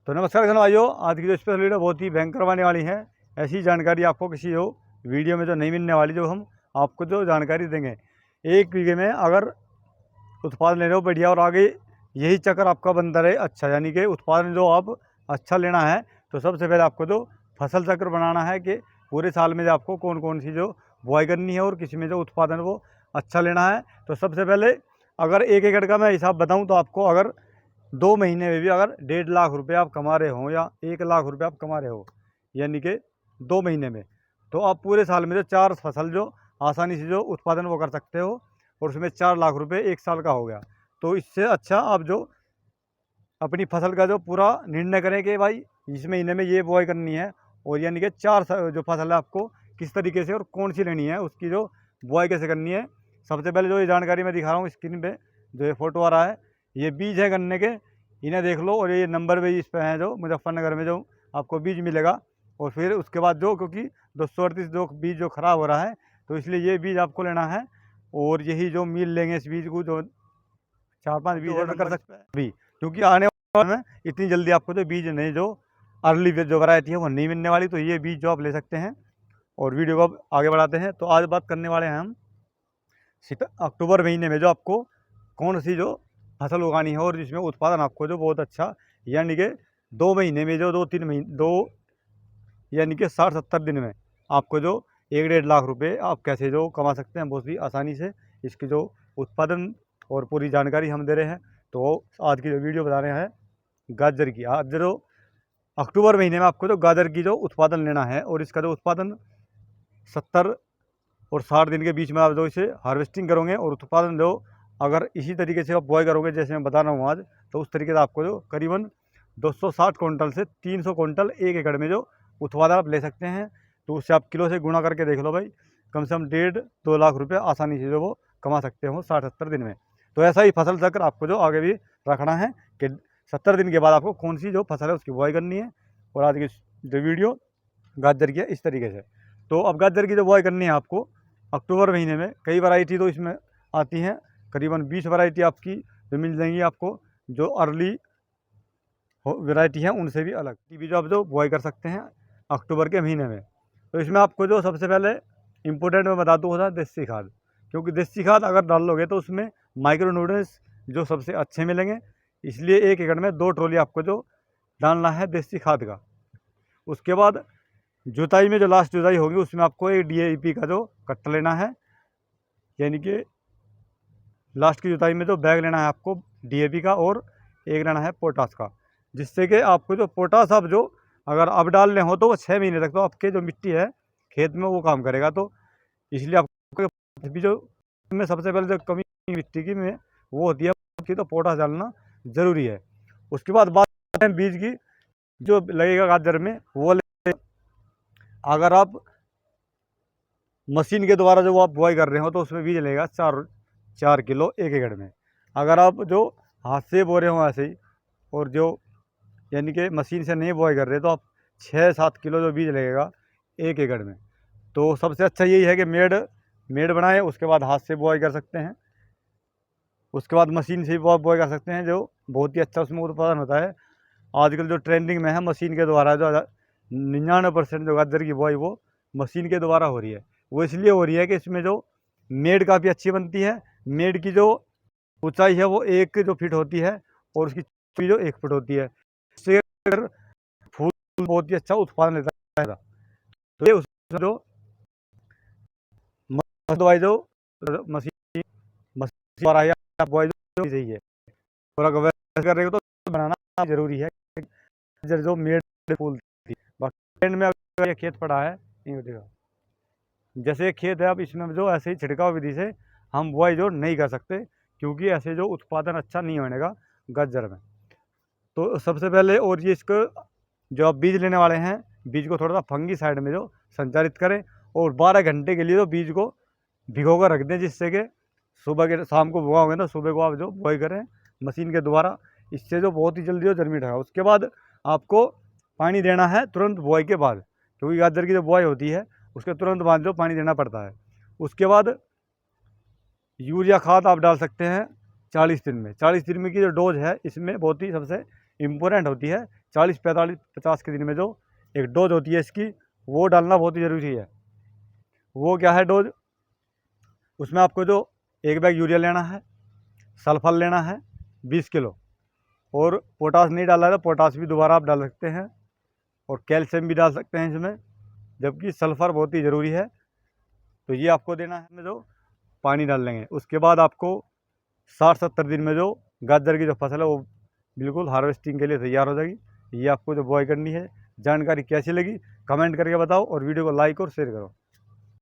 तो नमस्कार किसान भाइयों, आज की जो स्पेशल वीडियो बहुत ही भयंकर आने वाली है। ऐसी जानकारी आपको किसी हो वीडियो में जो नहीं मिलने वाली, जो हम आपको जो जानकारी देंगे। 1 बीघे में अगर उत्पादन ले रहे हो बढ़िया और आगे यही चक्कर आपका बनता रहे अच्छा, यानी कि उत्पादन जो आप अच्छा लेना है, तो सबसे पहले आपको जो फसल चक्र बनाना है कि पूरे साल में जो आपको कौन कौन सी जो बुआई करनी है और किसी में जो उत्पादन वो अच्छा लेना है। तो सबसे पहले अगर 1 एकड़ का मैं हिसाब बताऊँ तो आपको अगर 2 महीने में भी अगर 1.5 लाख रुपये आप कमा रहे हो या 1 लाख रुपये आप कमा रहे हो, यानी कि 2 महीने में, तो आप पूरे साल में जो 4 फसल जो आसानी से जो उत्पादन वो कर सकते हो और उसमें 4 लाख रुपये 1 साल का हो गया। तो इससे अच्छा आप जो अपनी फसल का जो पूरा निर्णय करें कि भाई इस महीने में ये बुआई करनी है, और यानी कि 4 जो फसल है आपको किस तरीके से और कौन सी लेनी है, उसकी जो बुआई कैसे करनी है। सबसे पहले जो ये जानकारी मैं दिखा रहा हूँ स्क्रीन पे, जो ये फ़ोटो आ रहा है, ये बीज है गन्ने के, इन्हें देख लो। और ये नंबर भी इस पे है जो मुजफ्फरनगर में जो आपको बीज मिलेगा। और फिर उसके बाद जो क्योंकि 238 जो बीज जो ख़राब हो रहा है, तो इसलिए ये बीज आपको लेना है। और यही जो मिल लेंगे इस बीज को, जो 4-5 बीज ऑर्डर कर सकते हैं अभी, क्योंकि आने वाले में इतनी जल्दी आपको जो बीज नहीं, जो अर्ली जो वैरायटी है वो नहीं मिलने वाली। तो ये बीज जो आप ले सकते हैं। और वीडियो को अब आगे बढ़ाते हैं। तो आज बात करने वाले हैं हम अक्टूबर महीने में जो आपको कौन सी जो फसल उगानी है और जिसमें उत्पादन आपको जो बहुत अच्छा, यानी कि 2 महीने में जो 2-3 महीने यानी कि 60-70 दिन में आपको जो 1-1.5 लाख रुपए आप कैसे जो कमा सकते हैं बहुत ही आसानी से। इसकी जो उत्पादन और पूरी जानकारी हम दे रहे हैं। तो आज की जो वीडियो बता रहे हैं गाजर की। आज जो अक्टूबर महीने में आपको जो गाजर की जो उत्पादन लेना है, और इसका जो उत्पादन 70 और 60 दिन के बीच में आप जो इसे हार्वेस्टिंग करोगे और उत्पादन जो अगर इसी तरीके से आप बुआई करोगे जैसे मैं बता रहा हूँ आज, तो उस तरीके से आपको जो करीबन 260 कुंटल से 300 कुंटल 1 एकड़ में जो उत्पादन आप ले सकते हैं। तो उससे आप किलो से गुणा करके देख लो भाई, कम से कम 1.5-2 लाख रुपये आसानी से जो वो कमा सकते हो 60-70 दिन में। तो ऐसा ही फसल चक्र आपको जो आगे भी रखना है कि 70 दिन के बाद आपको कौन सी जो फसल है उसकी बुआई करनी है। और आज की जो वीडियो गाजर की है इस तरीके से। तो अब गाजर की जो बुआई करनी है आपको अक्टूबर महीने में, कई वैरायटी तो इसमें आती हैं, करीबन 20 वैरायटी आपकी जो मिल जाएंगी आपको, जो अर्ली वैरायटी हैं उनसे भी अलग भी जो आप जो बुआई कर सकते हैं अक्टूबर के महीने में। तो इसमें आपको जो सबसे पहले इम्पोर्टेंट मैं बता दूँ होता है देसी खाद, क्योंकि देसी खाद अगर डाल लोगे तो उसमें माइक्रो न्यूट्रिएंट्स जो सबसे अच्छे मिलेंगे। इसलिए 1 एकड़ में 2 ट्रॉली आपको जो डालना है देसी खाद का। उसके बाद जुताई में जो लास्ट जुताई होगी उसमें आपको एक DAP का जो कट्टा लेना है, यानी कि लास्ट की जुताई में जो बैग लेना है आपको DAP का, और एक लेना है पोटास का, जिससे कि आपको जो पोटास आप जो अगर अब डालने हो तो वो 6 महीने तक तो आपके जो मिट्टी है खेत में वो काम करेगा। तो इसलिए आपको भी जो में सबसे पहले जो कमी मिट्टी की में वो होती है आपकी, तो पोटास डालना ज़रूरी है। उसके बाद बात है बीज की, जो लगेगा गाजर में वो अगर आप मशीन के द्वारा जो आप बुआई कर रहे हो तो उसमें बीज लगेगा 4 किलो 1 एकड़ में। अगर आप जो हाथ से बो रहे हो ऐसे ही, और जो यानी कि मशीन से नहीं बुआई कर रहे, तो आप 6-7 किलो जो बीज लगेगा 1 एकड़ में। तो सबसे अच्छा यही है कि मेड बनाएं, उसके बाद हाथ से बुआई कर सकते हैं, उसके बाद मशीन से भी बुआई कर सकते हैं, जो बहुत ही अच्छा उसमें उत्पादन होता है। आजकल जो ट्रेंडिंग में है मशीन के द्वारा जो 99% जो गाजर की बुआई वो मशीन के द्वारा हो रही है। वो इसलिए हो रही है कि इसमें जो मेड काफ़ी अच्छी बनती है। मेड की जो ऊंचाई है वो 1 जो फीट होती है, और उसकी चौड़ाई जो 1 फीट होती है। इससे फूल बहुत ही अच्छा उत्पादन लेता है। तो ये उसमें जो दवाई जो मशीन द्वारा ही आप बुआई जो सही है, और अगर वैसे कर रहे हो तो बनाना जरूरी है जो मेड फूल थी। बाकी एंड में अगर ये खेत पड़ा है नहीं होगा, जैसे खेत है, अब इसमें जो ऐसे ही छिड़काव विधि से हम बुआई जो नहीं कर सकते, क्योंकि ऐसे जो उत्पादन अच्छा नहीं होनेगा गाजर में। तो सबसे पहले और ये इसको जो आप बीज लेने वाले हैं, बीज को थोड़ा सा फंगी साइड में जो संचारित करें, और 12 घंटे के लिए तो बीज को भिगो कर रख दें, जिससे कि सुबह के शाम को बुआओगे ना, सुबह को आप जो बुआई करें मशीन के द्वारा, इससे जो बहुत ही जल्दी जो जर्मिट है। उसके बाद आपको पानी देना है तुरंत बुआई के बाद, क्योंकि गाजर की जो बुआई होती है उसके तुरंत बाद जो पानी देना पड़ता है। उसके बाद यूरिया खाद आप डाल सकते हैं 40 दिन में। 40 दिन में की जो डोज है इसमें बहुत ही सबसे इम्पोर्टेंट होती है 40, 45, 50 के दिन में जो एक डोज होती है इसकी, वो डालना बहुत ही ज़रूरी है। वो क्या है डोज, उसमें आपको जो 1 बैग यूरिया लेना है, सल्फर लेना है 20 किलो, और पोटास नहीं डाला है तो पोटास भी दोबारा आप डाल सकते हैं, और कैल्शियम भी डाल सकते हैं इसमें, जबकि सल्फ़र बहुत ही ज़रूरी है। तो ये आपको देना है जो पानी डाल लेंगे। उसके बाद आपको 60-70 दिन में जो गाजर की जो फसल है वो बिल्कुल हार्वेस्टिंग के लिए तैयार हो जाएगी। ये आपको जो बुआई करनी है। जानकारी कैसी लगी कमेंट करके बताओ, और वीडियो को लाइक और शेयर करो।